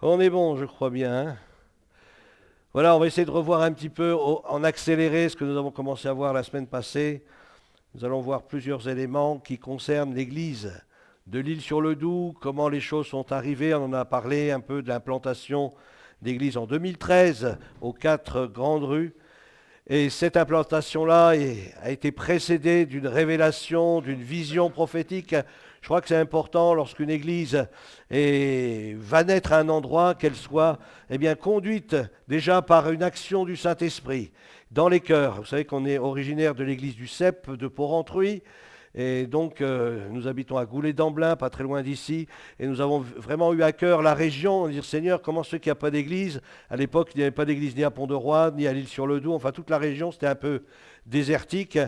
On est bon, je crois bien, hein. Voilà, on va essayer de revoir un petit peu en accéléré ce que nous avons commencé à voir la semaine passée. Nous allons voir plusieurs éléments qui concernent l'Église de l'Île-sur-le-Doubs, comment les choses sont arrivées. On en a parlé un peu de l'implantation d'église en 2013 aux 4 grandes rues. Et cette implantation-là a été précédée d'une révélation, d'une vision prophétique. Je crois que c'est important lorsqu'une église va naître à un endroit qu'elle soit conduite déjà par une action du Saint-Esprit dans les cœurs. Vous savez qu'on est originaire de l'église du Cep de Porrentruy. Et donc, nous habitons à Goulet-d'Amblin, pas très loin d'ici, et nous avons vraiment eu à cœur la région, de dire Seigneur, comment se fait qu'il n'y a pas d'église? À l'époque, il n'y avait pas d'église ni à Pont-de-Roi, ni à l'Île-sur-le-Doubs, enfin toute la région, c'était un peu désertique.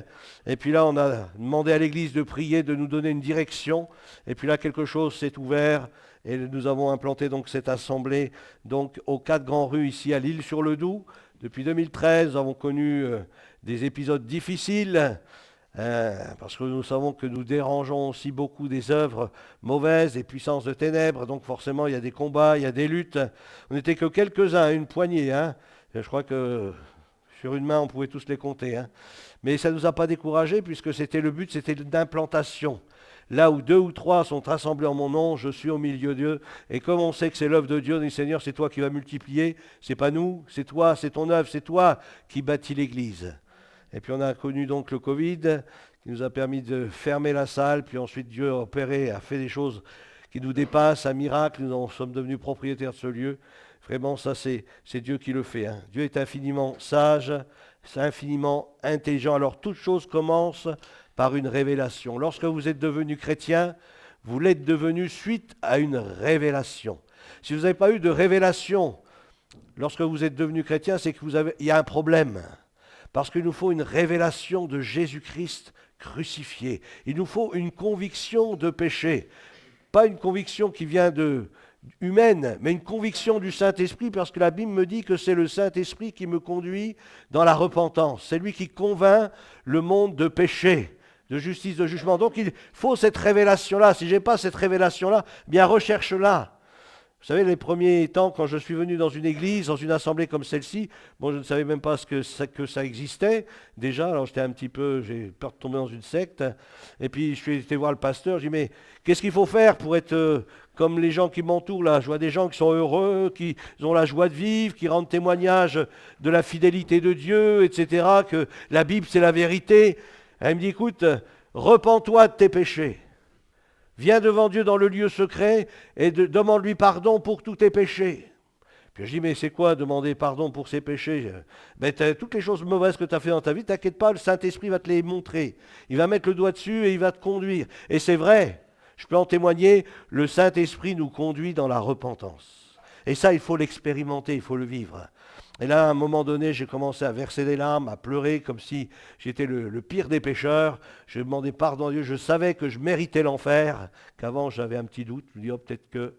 Et puis là, on a demandé à l'église de prier, de nous donner une direction, et puis là, quelque chose s'est ouvert, et nous avons implanté donc cette assemblée donc aux 4 grandes rues ici à l'Île-sur-le-Doubs. Depuis 2013, nous avons connu des épisodes difficiles. Parce que nous savons que nous dérangeons aussi beaucoup des œuvres mauvaises, des puissances de ténèbres, donc forcément il y a des combats, il y a des luttes. On n'était que quelques-uns, une poignée, hein. Je crois que sur une main on pouvait tous les compter, hein. Mais ça ne nous a pas découragés puisque c'était le but, c'était d'implantation. Là où 2 ou 3 sont rassemblés en mon nom, je suis au milieu d'eux. Et comme on sait que c'est l'œuvre de Dieu, on dit Seigneur, c'est toi qui vas multiplier, c'est pas nous, c'est toi, c'est ton œuvre, c'est toi qui bâtis l'Église. Et puis on a connu donc le Covid qui nous a permis de fermer la salle. Puis ensuite Dieu a opéré, a fait des choses qui nous dépassent, un miracle. Nous en sommes devenus propriétaires de ce lieu. Vraiment, ça c'est Dieu qui le fait, hein. Dieu est infiniment sage, c'est infiniment intelligent. Alors toute chose commence par une révélation. Lorsque vous êtes devenu chrétien, vous l'êtes devenu suite à une révélation. Si vous n'avez pas eu de révélation lorsque vous êtes devenu chrétien, c'est il y a un problème. Parce qu'il nous faut une révélation de Jésus-Christ crucifié. Il nous faut une conviction de péché. Pas une conviction qui vient humaine, mais une conviction du Saint-Esprit, parce que la Bible me dit que c'est le Saint-Esprit qui me conduit dans la repentance. C'est lui qui convainc le monde de péché, de justice, de jugement. Donc il faut cette révélation-là. Si je n'ai pas cette révélation-là, bien recherche-la. Vous savez, les premiers temps, quand je suis venu dans une église, dans une assemblée comme celle-ci, bon, je ne savais même pas que ça existait. Déjà, alors j'ai peur de tomber dans une secte. Et puis, je suis été voir le pasteur, je dis, mais qu'est-ce qu'il faut faire pour être comme les gens qui m'entourent là? Je vois des gens qui sont heureux, qui ont la joie de vivre, qui rendent témoignage de la fidélité de Dieu, etc., que la Bible, c'est la vérité. Elle me dit, écoute, repens-toi de tes péchés. Viens devant Dieu dans le lieu secret et demande-lui pardon pour tous tes péchés. Puis je dis, mais c'est quoi demander pardon pour ses péchés? Toutes les choses mauvaises que tu as fait dans ta vie, t'inquiète pas, le Saint-Esprit va te les montrer. Il va mettre le doigt dessus et il va te conduire. Et c'est vrai, je peux en témoigner, le Saint-Esprit nous conduit dans la repentance. Et ça, il faut l'expérimenter, il faut le vivre. Et là, à un moment donné, j'ai commencé à verser des larmes, à pleurer comme si j'étais le pire des pécheurs. Je demandais pardon à Dieu. Je savais que je méritais l'enfer, qu'avant j'avais un petit doute. Je me dis, oh, peut-être que,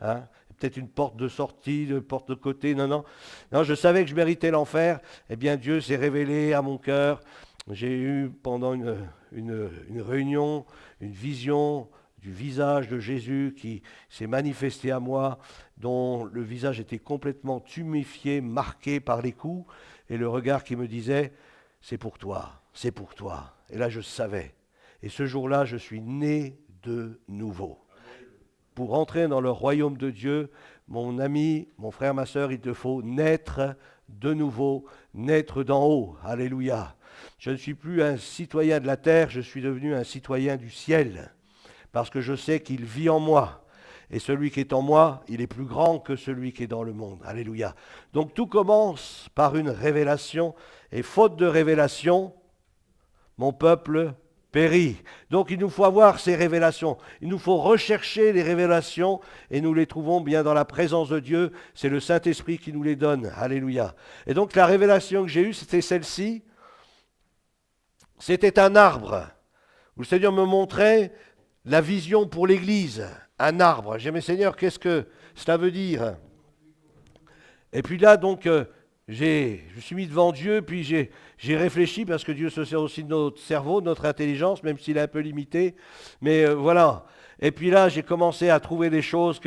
hein, peut-être une porte de sortie, une porte de côté. Non, non. Non, je savais que je méritais l'enfer. Eh bien, Dieu s'est révélé à mon cœur. J'ai eu pendant une réunion, une vision du visage de Jésus qui s'est manifesté à moi, dont le visage était complètement tuméfié, marqué par les coups, et le regard qui me disait, c'est pour toi, c'est pour toi. Et là, je savais. Et ce jour-là, je suis né de nouveau. Pour entrer dans le royaume de Dieu, mon ami, mon frère, ma sœur, il te faut naître de nouveau, naître d'en haut. Alléluia. Je ne suis plus un citoyen de la terre, je suis devenu un citoyen du ciel. Parce que je sais qu'il vit en moi. Et celui qui est en moi, il est plus grand que celui qui est dans le monde. Alléluia. Donc tout commence par une révélation. Et faute de révélation, mon peuple périt. Donc il nous faut avoir ces révélations. Il nous faut rechercher les révélations et nous les trouvons bien dans la présence de Dieu. C'est le Saint-Esprit qui nous les donne. Alléluia. Et donc la révélation que j'ai eue, c'était celle-ci. C'était un arbre où le Seigneur me montrait la vision pour l'Église, un arbre. J'ai dit, mais Seigneur, qu'est-ce que cela veut dire? Et puis là, donc, je me suis mis devant Dieu, puis j'ai réfléchi, parce que Dieu se sert aussi de notre cerveau, de notre intelligence, même s'il est un peu limité. Mais voilà. Et puis là, j'ai commencé à trouver des choses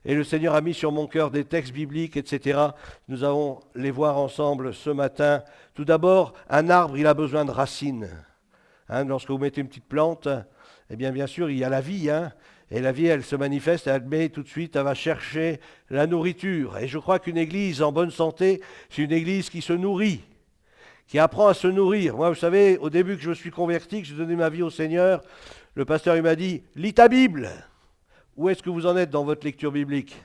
Et le Seigneur a mis sur mon cœur des textes bibliques, etc. Nous allons les voir ensemble ce matin. Tout d'abord, un arbre, il a besoin de racines. Lorsque vous mettez une petite plante, eh bien sûr, il y a la vie. Et la vie, elle se manifeste, elle met tout de suite, elle va chercher la nourriture. Et je crois qu'une église en bonne santé, c'est une église qui se nourrit, qui apprend à se nourrir. Moi, vous savez, au début que je me suis converti, que j'ai donné ma vie au Seigneur, le pasteur il m'a dit, lis ta Bible. Où est-ce que vous en êtes dans votre lecture biblique?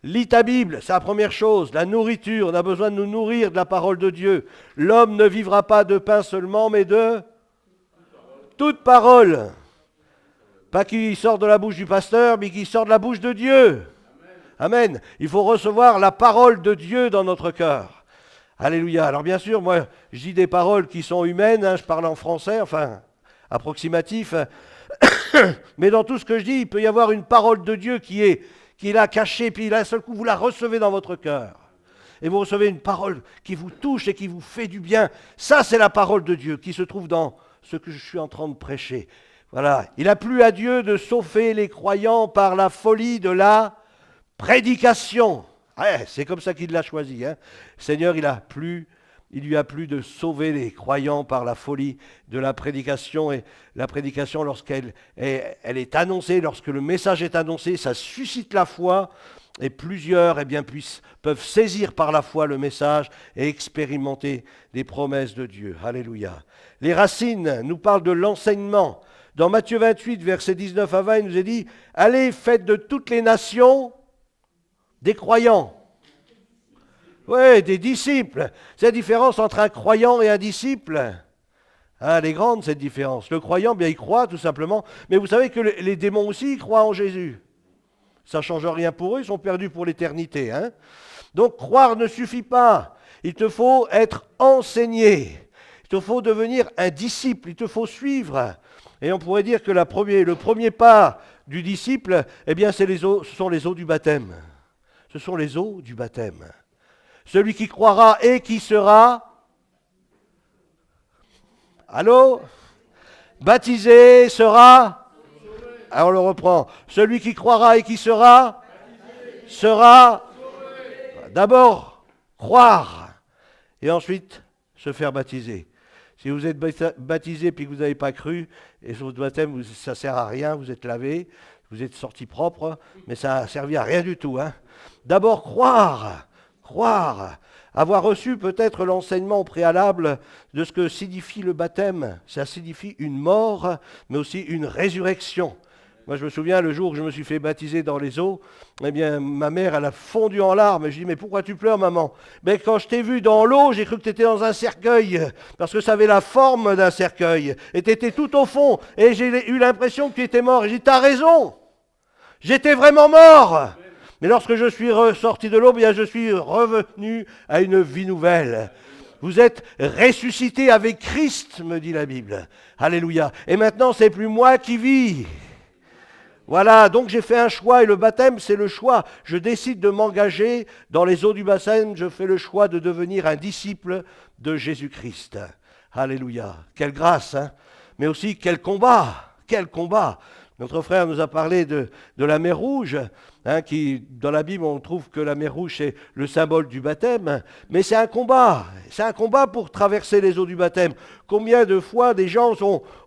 Lis ta Bible, c'est la première chose, la nourriture. On a besoin de nous nourrir de la parole de Dieu. L'homme ne vivra pas de pain seulement, mais de toute parole. Pas qu'il sort de la bouche du pasteur, mais qu'il sort de la bouche de Dieu. Amen. Il faut recevoir la parole de Dieu dans notre cœur. Alléluia. Alors bien sûr, moi, je dis des paroles qui sont humaines, je parle en français, enfin, approximatif. Mais dans tout ce que je dis, il peut y avoir une parole de Dieu qui est là cachée, puis d'un seul coup, vous la recevez dans votre cœur. Et vous recevez une parole qui vous touche et qui vous fait du bien. Ça, c'est la parole de Dieu qui se trouve dans ce que je suis en train de prêcher. Voilà. Il a plu à Dieu de sauver les croyants par la folie de la prédication. Ouais, c'est comme ça qu'il l'a choisi. Le Seigneur, il lui a plu de sauver les croyants par la folie de la prédication. Et la prédication, lorsqu'elle est annoncée, lorsque le message est annoncé, ça suscite la foi. Et plusieurs peuvent saisir par la foi le message et expérimenter des promesses de Dieu. Alléluia. Les racines nous parlent de l'enseignement. Dans Matthieu 28, versets 19 à 20, il nous est dit « Allez, faites de toutes les nations des croyants. » Oui, des disciples. C'est la différence entre un croyant et un disciple. Elle est grande, cette différence. Le croyant, il croit tout simplement. Mais vous savez que les démons aussi, ils croient en Jésus. Ça ne change rien pour eux, ils sont perdus pour l'éternité. Donc, croire ne suffit pas. Il te faut être enseigné. Il te faut devenir un disciple. Il te faut suivre. Et on pourrait dire que le premier pas du disciple, ce sont les eaux du baptême. Ce sont les eaux du baptême. Celui qui croira et qui sera, baptisé sera, alors on le reprend, celui qui croira et qui sera, d'abord croire et ensuite se faire baptiser. Si vous êtes baptisé puis que vous n'avez pas cru, et sur votre baptême, ça ne sert à rien, vous êtes lavé, vous êtes sorti propre, mais ça n'a servi à rien du tout. D'abord croire, avoir reçu peut-être l'enseignement au préalable de ce que signifie le baptême. Ça signifie une mort, mais aussi une résurrection. Moi, je me souviens, le jour où je me suis fait baptiser dans les eaux, ma mère, elle a fondu en larmes. Je dis, mais pourquoi tu pleures, maman? Quand je t'ai vu dans l'eau, j'ai cru que tu étais dans un cercueil, parce que ça avait la forme d'un cercueil. Et tu étais tout au fond, et j'ai eu l'impression que tu étais mort. Et j'ai dit, t'as raison, j'étais vraiment mort. Mais lorsque je suis ressorti de l'eau, je suis revenu à une vie nouvelle. Vous êtes ressuscité avec Christ, me dit la Bible. Alléluia. Et maintenant, c'est plus moi qui vis. Voilà, donc j'ai fait un choix, et le baptême, c'est le choix. Je décide de m'engager dans les eaux du baptême, je fais le choix de devenir un disciple de Jésus-Christ. Alléluia. Quelle grâce, mais aussi quel combat, quel combat. Notre frère nous a parlé de la mer Rouge, qui, dans la Bible, on trouve que la mer Rouge, c'est le symbole du baptême, mais c'est un combat pour traverser les eaux du baptême. Combien de fois des gens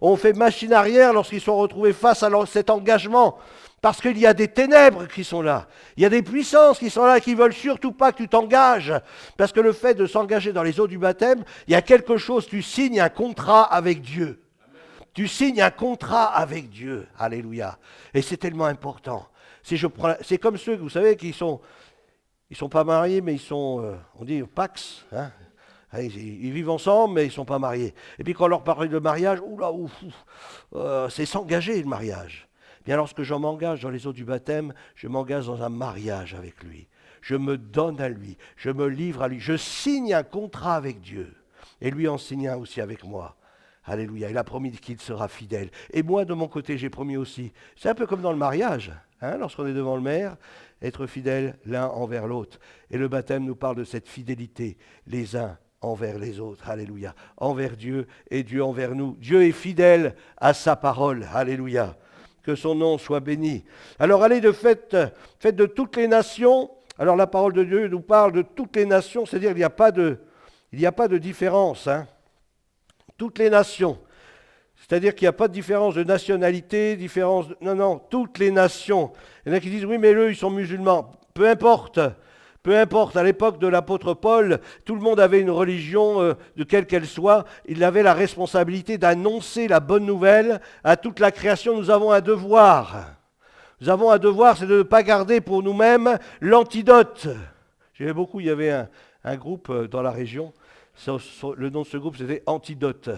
ont fait machine arrière lorsqu'ils sont retrouvés face à cet engagement? Parce qu'il y a des ténèbres qui sont là, il y a des puissances qui sont là, qui ne veulent surtout pas que tu t'engages. Parce que le fait de s'engager dans les eaux du baptême, il y a quelque chose, tu signes un contrat avec Dieu. Tu signes un contrat avec Dieu. Alléluia. Et c'est tellement important. C'est comme ceux, vous savez, ils sont pas mariés, mais ils sont, on dit Pax. Ils vivent ensemble, mais ils ne sont pas mariés. Et puis quand on leur parle de mariage, c'est s'engager le mariage. Bien, lorsque je m'engage dans les eaux du baptême, je m'engage dans un mariage avec lui. Je me donne à lui. Je me livre à lui. Je signe un contrat avec Dieu. Et lui en signe un aussi avec moi. Alléluia, il a promis qu'il sera fidèle. Et moi, de mon côté, j'ai promis aussi. C'est un peu comme dans le mariage, lorsqu'on est devant le maire, être fidèle l'un envers l'autre. Et le baptême nous parle de cette fidélité, les uns envers les autres. Alléluia. Envers Dieu et Dieu envers nous. Dieu est fidèle à sa parole. Alléluia. que son nom soit béni. Alors allez faites de toutes les nations. Alors la parole de Dieu nous parle de toutes les nations, c'est-à-dire qu'il n'y a pas de différence. Hein. Toutes les nations. C'est-à-dire qu'il n'y a pas de différence de nationalité, Non, toutes les nations. Il y en a qui disent, oui, mais eux, ils sont musulmans. Peu importe, à l'époque de l'apôtre Paul, tout le monde avait une religion, de quelle qu'elle soit. Il avait la responsabilité d'annoncer la bonne nouvelle à toute la création. Nous avons un devoir. Nous avons un devoir, c'est de ne pas garder pour nous-mêmes l'antidote. J'aimais beaucoup, il y avait un groupe dans la région. Le nom de ce groupe, c'était Antidote.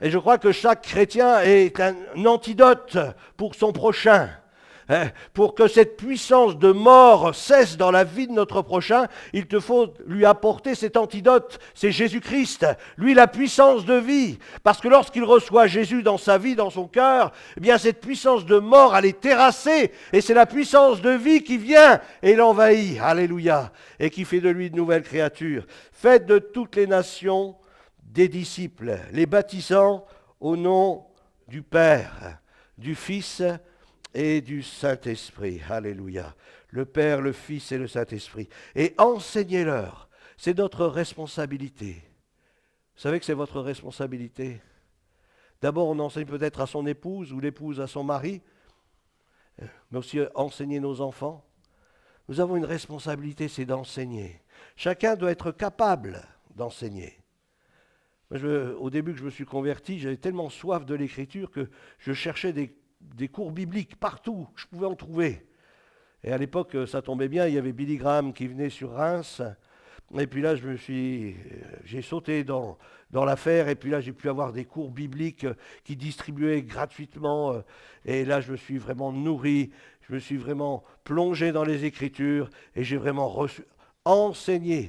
Et je crois que chaque chrétien est un antidote pour son prochain. Pour que cette puissance de mort cesse dans la vie de notre prochain, il te faut lui apporter cet antidote, c'est Jésus-Christ, lui la puissance de vie. Parce que lorsqu'il reçoit Jésus dans sa vie, dans son cœur, eh bien cette puissance de mort, elle est terrassée, et c'est la puissance de vie qui vient et l'envahit, alléluia, et qui fait de lui une nouvelle créature. Faites de toutes les nations des disciples, les baptisant au nom du Père, du Fils et du Saint-Esprit. Alléluia. Le Père, le Fils et le Saint-Esprit. Et enseignez-leur. C'est notre responsabilité. Vous savez que c'est votre responsabilité. D'abord, on enseigne peut-être à son épouse ou l'épouse à son mari, mais aussi enseigner nos enfants. Nous avons une responsabilité, c'est d'enseigner. Chacun doit être capable d'enseigner. Au début que je me suis converti, j'avais tellement soif de l'écriture que je cherchais des cours bibliques partout, je pouvais en trouver. Et à l'époque, ça tombait bien, il y avait Billy Graham qui venait sur Reims. Et puis là, j'ai sauté dans l'affaire, et puis là, j'ai pu avoir des cours bibliques qui distribuaient gratuitement. Et là, je me suis vraiment nourri, je me suis vraiment plongé dans les Écritures, et j'ai vraiment reçu. Enseignant.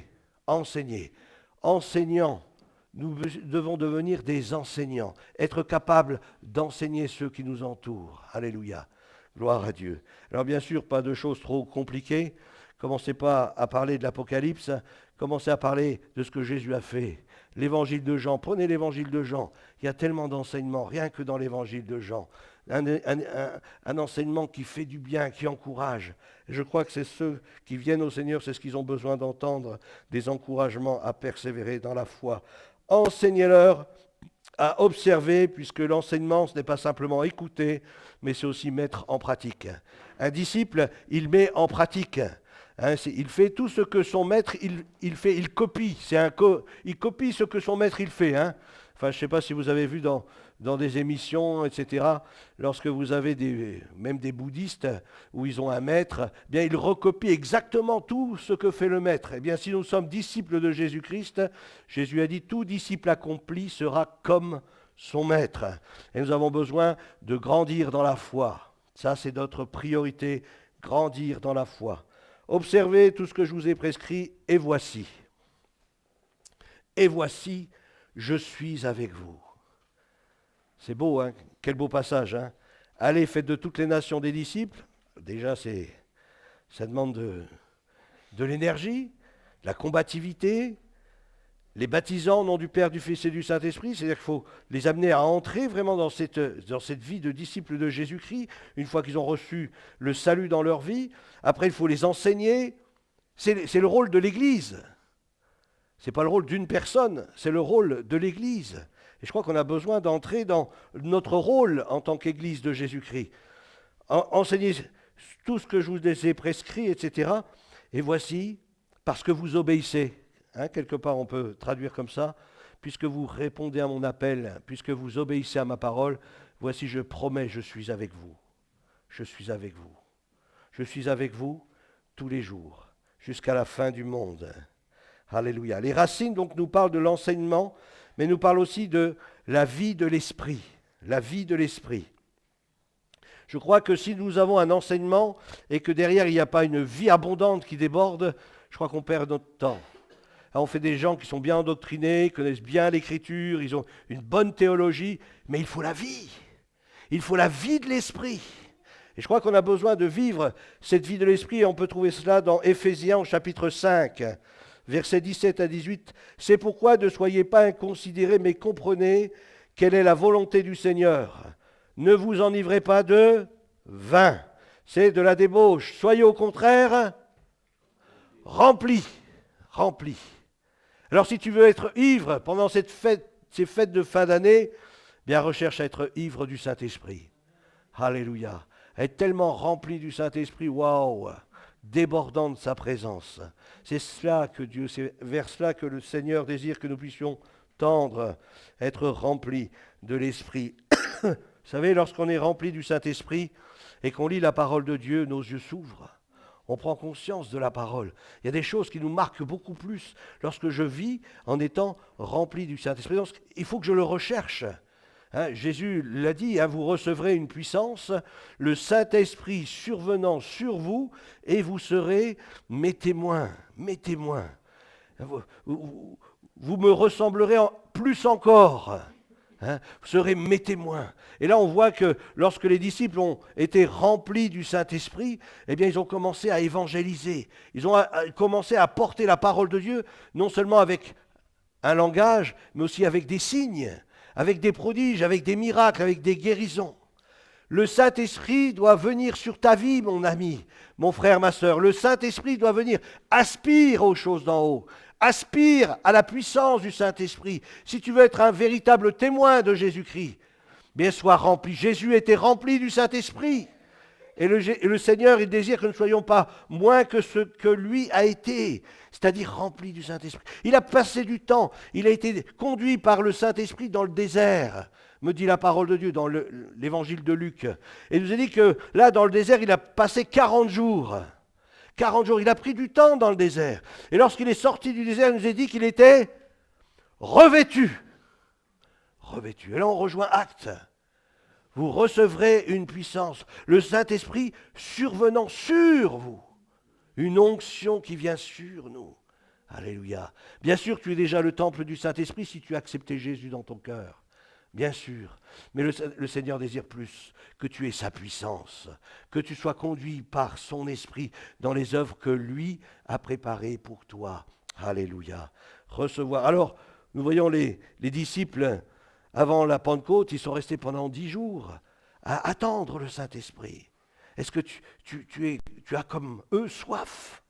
Nous devons devenir des enseignants, être capables d'enseigner ceux qui nous entourent. Alléluia. Gloire à Dieu. Alors bien sûr, pas de choses trop compliquées. Commencez pas à parler de l'Apocalypse, commencez à parler de ce que Jésus a fait. L'évangile de Jean, prenez l'évangile de Jean. Il y a tellement d'enseignements, rien que dans l'évangile de Jean. Un enseignement qui fait du bien, qui encourage. Et je crois que c'est ceux qui viennent au Seigneur, c'est ce qu'ils ont besoin d'entendre, des encouragements à persévérer dans la foi. Enseignez-leur à observer, puisque l'enseignement, ce n'est pas simplement écouter, mais c'est aussi mettre en pratique. Un disciple, il met en pratique. Il fait tout ce que son maître, il copie. Il copie ce que son maître, il fait. Enfin, je ne sais pas si vous avez vu dans des émissions, etc., lorsque vous avez même des bouddhistes où ils ont un maître, eh bien ils recopient exactement tout ce que fait le maître. Eh bien, si nous sommes disciples de Jésus-Christ, Jésus a dit, tout disciple accompli sera comme son maître. Et nous avons besoin de grandir dans la foi. Ça, c'est notre priorité, grandir dans la foi. Observez tout ce que je vous ai prescrit, et voici, je suis avec vous. C'est beau, hein? Quel beau passage. Hein? Allez, faites de toutes les nations des disciples. Déjà, ça demande de l'énergie, de la combativité. Les baptisants au nom du Père, du Fils et du Saint-Esprit, c'est-à-dire qu'il faut les amener à entrer vraiment dans cette vie de disciples de Jésus-Christ, une fois qu'ils ont reçu le salut dans leur vie. Après, il faut les enseigner. C'est le rôle de l'Église. Ce n'est pas le rôle d'une personne, c'est le rôle de l'Église. Et je crois qu'on a besoin d'entrer dans notre rôle en tant qu'Église de Jésus-Christ. Enseignez tout ce que je vous ai prescrit, etc. Et voici, parce que vous obéissez. Quelque part, on peut traduire comme ça. Puisque vous répondez à mon appel, puisque vous obéissez à ma parole, voici, je promets, je suis avec vous. Je suis avec vous. Je suis avec vous tous les jours, jusqu'à la fin du monde. Alléluia. Les racines, donc, nous parlent de l'enseignement, mais nous parlent aussi de la vie de l'esprit. La vie de l'esprit. Je crois que si nous avons un enseignement et que derrière, il n'y a pas une vie abondante qui déborde, je crois qu'on perd notre temps. On fait des gens qui sont bien endoctrinés, connaissent bien l'Écriture, ils ont une bonne théologie, mais il faut la vie. Il faut la vie de l'esprit. Et je crois qu'on a besoin de vivre cette vie de l'esprit, et on peut trouver cela dans Éphésiens au chapitre 5, versets 17 à 18. « C'est pourquoi ne soyez pas inconsidérés, mais comprenez quelle est la volonté du Seigneur. Ne vous enivrez pas de vain. C'est de la débauche. Soyez au contraire remplis. Remplis. Alors si tu veux être ivre pendant ces fêtes de fin d'année, bien recherche à être ivre du Saint-Esprit. Alléluia. Être tellement rempli du Saint-Esprit, waouh, débordant de sa présence. C'est cela que Dieu, c'est vers cela que le Seigneur désire que nous puissions tendre, être remplis de l'Esprit. Vous savez, lorsqu'on est rempli du Saint-Esprit et qu'on lit la parole de Dieu, nos yeux s'ouvrent. On prend conscience de la parole. Il y a des choses qui nous marquent beaucoup plus lorsque je vis en étant rempli du Saint-Esprit. Donc, il faut que je le recherche. Jésus l'a dit, vous recevrez une puissance, le Saint-Esprit survenant sur vous, et vous serez mes témoins, mes témoins. Vous me ressemblerez plus encore. Vous serez mes témoins. Et là, on voit que lorsque les disciples ont été remplis du Saint-Esprit, eh bien, ils ont commencé à évangéliser. Ils ont commencé à porter la parole de Dieu, non seulement avec un langage, mais aussi avec des signes, avec des prodiges, avec des miracles, avec des guérisons. Le Saint-Esprit doit venir sur ta vie, mon ami, mon frère, ma sœur. Le Saint-Esprit doit venir. Aspire aux choses d'en haut. Aspire à la puissance du Saint-Esprit. Si tu veux être un véritable témoin de Jésus-Christ, bien sois rempli. Jésus était rempli du Saint-Esprit. Et le Seigneur, il désire que nous ne soyons pas moins que ce que lui a été, c'est-à-dire rempli du Saint-Esprit. Il a passé du temps, il a été conduit par le Saint-Esprit dans le désert, me dit la parole de Dieu dans l'évangile de Luc. Et il nous a dit que là, dans le désert, il a passé 40 jours. 40 jours, il a pris du temps dans le désert. Et lorsqu'il est sorti du désert, il nous a dit qu'il était revêtu. Revêtu. Et là, on rejoint Actes. Vous recevrez une puissance, le Saint-Esprit survenant sur vous, une onction qui vient sur nous. Alléluia. Bien sûr, tu es déjà le temple du Saint-Esprit si tu as accepté Jésus dans ton cœur. Bien sûr. Mais le Seigneur désire plus que tu aies sa puissance, que tu sois conduit par son Esprit dans les œuvres que lui a préparées pour toi. Alléluia. Recevoir. Alors, nous voyons les disciples. Avant la Pentecôte, ils sont restés pendant 10 jours à attendre le Saint-Esprit. Est-ce que tu as comme eux soif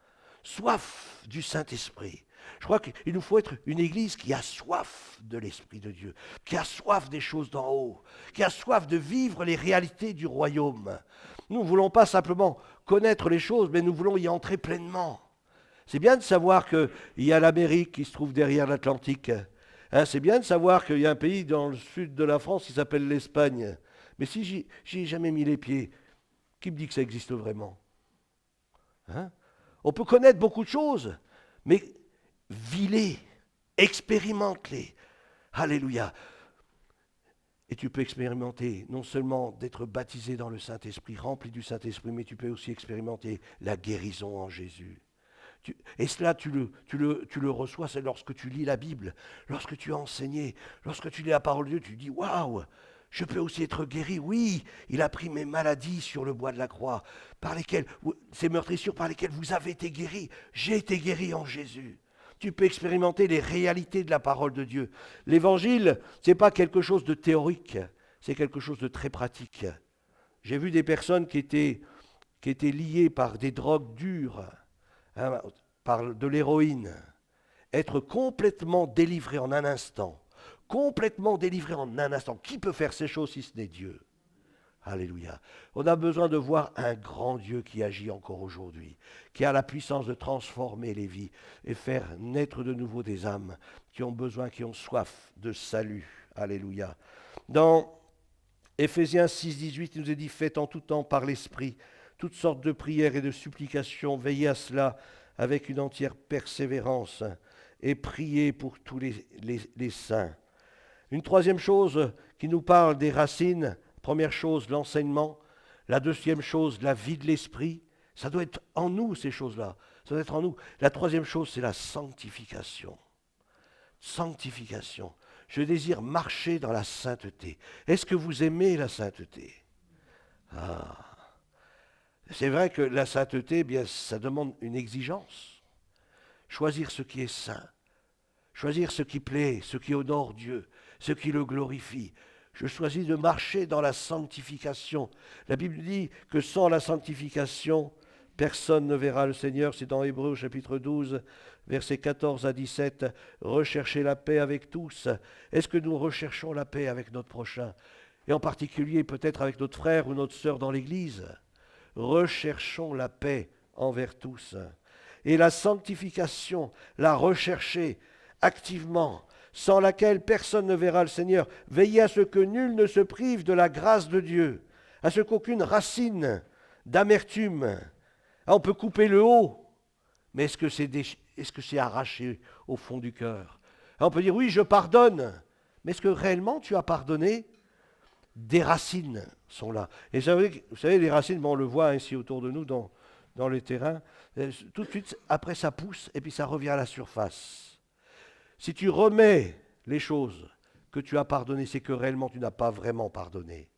du Saint-Esprit? Je crois qu'il nous faut être une église qui a soif de l'Esprit de Dieu, qui a soif des choses d'en haut, qui a soif de vivre les réalités du royaume. Nous ne voulons pas simplement connaître les choses, mais nous voulons y entrer pleinement. C'est bien de savoir qu'il y a l'Amérique qui se trouve derrière l'Atlantique. C'est bien de savoir qu'il y a un pays dans le sud de la France qui s'appelle l'Espagne. Mais si j'y ai jamais mis les pieds, qui me dit que ça existe vraiment? On peut connaître beaucoup de choses, mais vis-les, expérimente-les. Alléluia. Et tu peux expérimenter non seulement d'être baptisé dans le Saint-Esprit, rempli du Saint-Esprit, mais tu peux aussi expérimenter la guérison en Jésus. Et cela, tu le reçois, c'est lorsque tu lis la Bible, lorsque tu as enseigné, lorsque tu lis la parole de Dieu, tu dis « Waouh, je peux aussi être guéri. Oui, il a pris mes maladies sur le bois de la croix, ces meurtrissures par lesquelles vous avez été guéris. J'ai été guéri en Jésus. » Tu peux expérimenter les réalités de la parole de Dieu. L'évangile, ce n'est pas quelque chose de théorique, c'est quelque chose de très pratique. J'ai vu des personnes qui étaient liées par des drogues dures, par de l'héroïne, être complètement délivré en un instant. Complètement délivré en un instant. Qui peut faire ces choses si ce n'est Dieu? Alléluia. On a besoin de voir un grand Dieu qui agit encore aujourd'hui, qui a la puissance de transformer les vies et faire naître de nouveau des âmes qui ont besoin, qui ont soif de salut. Alléluia. Dans Éphésiens 6, 18, il nous est dit « Faites en tout temps par l'Esprit toutes sortes de prières et de supplications, veillez à cela avec une entière persévérance et priez pour tous les saints. » Une troisième chose qui nous parle des racines, première chose, l'enseignement. La deuxième chose, la vie de l'esprit. Ça doit être en nous, ces choses-là. Ça doit être en nous. La troisième chose, c'est la sanctification. Sanctification. Je désire marcher dans la sainteté. Est-ce que vous aimez la sainteté? C'est vrai que la sainteté, eh bien, ça demande une exigence. Choisir ce qui est saint. Choisir ce qui plaît, ce qui honore Dieu, ce qui le glorifie. Je choisis de marcher dans la sanctification. La Bible dit que sans la sanctification, personne ne verra le Seigneur. C'est dans Hébreux chapitre 12, versets 14 à 17. Recherchez la paix avec tous. Est-ce que nous recherchons la paix avec notre prochain? Et en particulier peut-être avec notre frère ou notre sœur dans l'Église. Recherchons la paix envers tous. Et la sanctification, la rechercher activement, sans laquelle personne ne verra le Seigneur. Veillez à ce que nul ne se prive de la grâce de Dieu, à ce qu'aucune racine d'amertume. On peut couper le haut, mais est-ce que c'est arraché au fond du cœur? On peut dire oui, je pardonne, mais est-ce que réellement tu as pardonné? Des racines sont là. Et vous savez, les racines, on le voit ici autour de nous dans les terrains, tout de suite, après ça pousse et puis ça revient à la surface. Si tu remets les choses que tu as pardonnées, c'est que réellement tu n'as pas vraiment pardonné.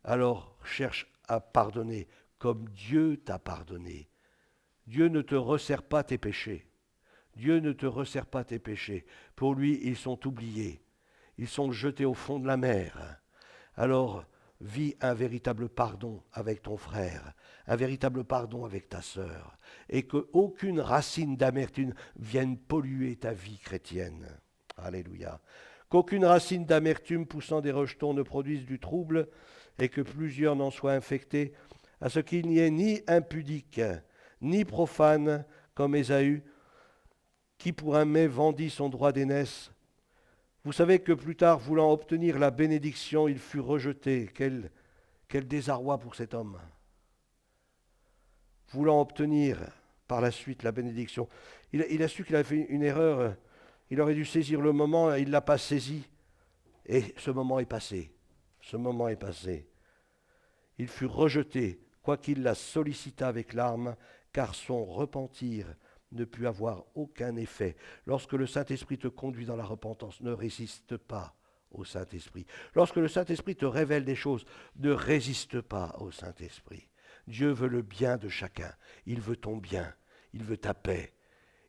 Alors cherche à pardonner comme Dieu t'a pardonné. Dieu ne te resserre pas tes péchés. Dieu ne te resserre pas tes péchés. Pour lui, ils sont oubliés. Ils sont jetés au fond de la mer. Alors, vis un véritable pardon avec ton frère, un véritable pardon avec ta sœur, et qu'aucune racine d'amertume vienne polluer ta vie chrétienne. Alléluia. Qu'aucune racine d'amertume poussant des rejetons ne produise du trouble, et que plusieurs n'en soient infectés, à ce qu'il n'y ait ni impudique, ni profane, comme Ésaü, qui pour un mets vendit son droit d'aînesse. Vous savez que plus tard, voulant obtenir la bénédiction, il fut rejeté. Quel désarroi pour cet homme. Voulant obtenir par la suite la bénédiction. Il a su qu'il avait fait une erreur. Il aurait dû saisir le moment, il ne l'a pas saisi. Et ce moment est passé. Ce moment est passé. Il fut rejeté, quoiqu'il la sollicita avec larmes, car son repentir ne put avoir aucun effet. Lorsque le Saint-Esprit te conduit dans la repentance, ne résiste pas au Saint-Esprit. Lorsque le Saint-Esprit te révèle des choses, ne résiste pas au Saint-Esprit. Dieu veut le bien de chacun. Il veut ton bien. Il veut ta paix.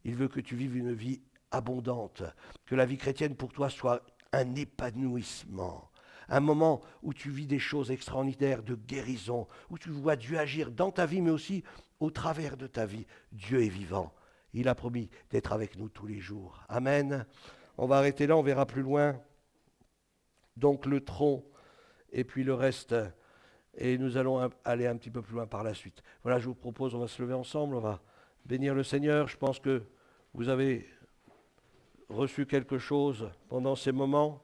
Il veut que tu vives une vie abondante. Que la vie chrétienne pour toi soit un épanouissement. Un moment où tu vis des choses extraordinaires de guérison, où tu vois Dieu agir dans ta vie, mais aussi au travers de ta vie. Dieu est vivant. Il a promis d'être avec nous tous les jours. Amen. On va arrêter là, on verra plus loin. Donc le tronc et puis le reste. Et nous allons aller un petit peu plus loin par la suite. Voilà, je vous propose, on va se lever ensemble, on va bénir le Seigneur. Je pense que vous avez reçu quelque chose pendant ces moments.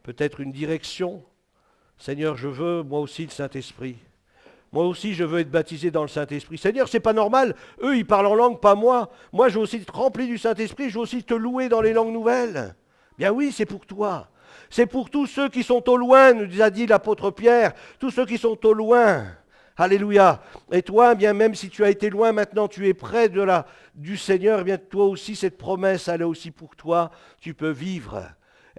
Peut-être une direction. Seigneur, je veux moi aussi le Saint-Esprit. Moi aussi, je veux être baptisé dans le Saint-Esprit. Seigneur, c'est pas normal. Eux, ils parlent en langue, pas moi. Moi, je veux aussi être rempli du Saint-Esprit. Je veux aussi te louer dans les langues nouvelles. Bien oui, c'est pour toi. C'est pour tous ceux qui sont au loin, nous a dit l'apôtre Pierre. Tous ceux qui sont au loin. Alléluia. Et toi, bien même si tu as été loin, maintenant tu es près du Seigneur, bien toi aussi, cette promesse, elle est aussi pour toi. Tu peux vivre.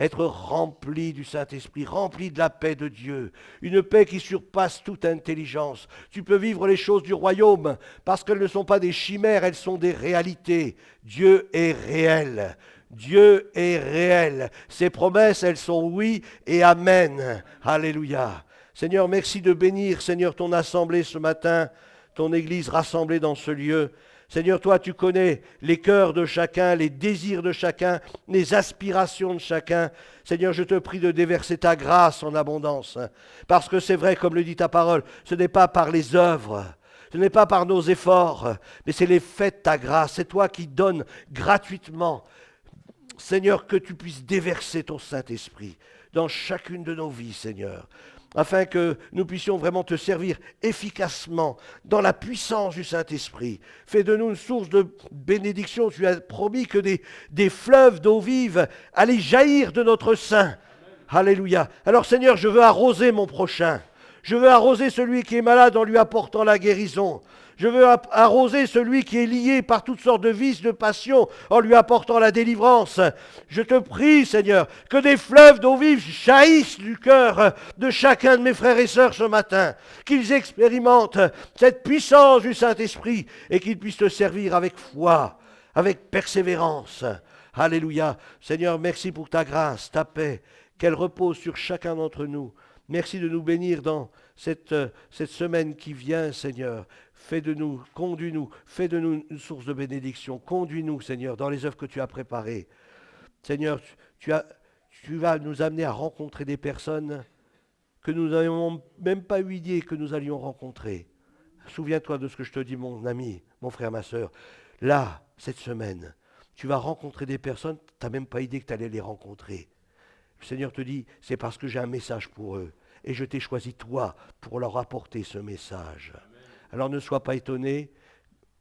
Être rempli du Saint-Esprit, rempli de la paix de Dieu, une paix qui surpasse toute intelligence. Tu peux vivre les choses du royaume parce qu'elles ne sont pas des chimères, elles sont des réalités. Dieu est réel. Dieu est réel. Ses promesses, elles sont oui et amen. Alléluia. Seigneur, merci de bénir, Seigneur, ton assemblée ce matin, ton Église rassemblée dans ce lieu. Seigneur, toi, tu connais les cœurs de chacun, les désirs de chacun, les aspirations de chacun. Seigneur, je te prie de déverser ta grâce en abondance. Parce que c'est vrai, comme le dit ta parole, ce n'est pas par les œuvres, ce n'est pas par nos efforts, mais c'est l'effet de ta grâce. C'est toi qui donnes gratuitement. Seigneur, que tu puisses déverser ton Saint-Esprit dans chacune de nos vies, Seigneur, afin que nous puissions vraiment te servir efficacement dans la puissance du Saint-Esprit. Fais de nous une source de bénédiction. Tu as promis que des fleuves d'eau vive allaient jaillir de notre sein. Alléluia. Alors Seigneur, je veux arroser mon prochain. Je veux arroser celui qui est malade en lui apportant la guérison. Je veux arroser celui qui est lié par toutes sortes de vices, de passions, en lui apportant la délivrance. Je te prie, Seigneur, que des fleuves d'eau vive jaillissent du cœur de chacun de mes frères et sœurs ce matin, qu'ils expérimentent cette puissance du Saint-Esprit et qu'ils puissent te servir avec foi, avec persévérance. Alléluia. Seigneur, merci pour ta grâce, ta paix, qu'elle repose sur chacun d'entre nous. Merci de nous bénir dans cette semaine qui vient, Seigneur. Fais de nous, conduis-nous, fais de nous une source de bénédiction. Conduis-nous, Seigneur, dans les œuvres que tu as préparées. Seigneur, tu vas nous amener à rencontrer des personnes que nous n'avions même pas eu idée que nous allions rencontrer. Souviens-toi de ce que je te dis, mon ami, mon frère, ma soeur. Là, cette semaine, tu vas rencontrer des personnes, tu n'as même pas idée que tu allais les rencontrer. Le Seigneur te dit, c'est parce que j'ai un message pour eux. Et je t'ai choisi, toi, pour leur apporter ce message. Amen. Alors ne sois pas étonné,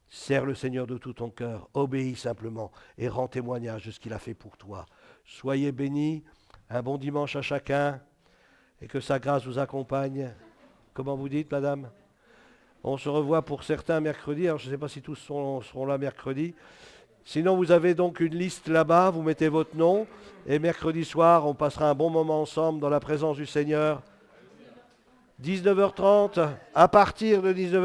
sers le Seigneur de tout ton cœur, obéis simplement et rends témoignage de ce qu'il a fait pour toi. Soyez bénis, un bon dimanche à chacun, et que sa grâce vous accompagne. Comment vous dites, madame ? On se revoit pour certains mercredi, alors je ne sais pas si tous seront là mercredi. Sinon, vous avez donc une liste là-bas, vous mettez votre nom, et mercredi soir, on passera un bon moment ensemble dans la présence du Seigneur. 19h30, à partir de 19h30.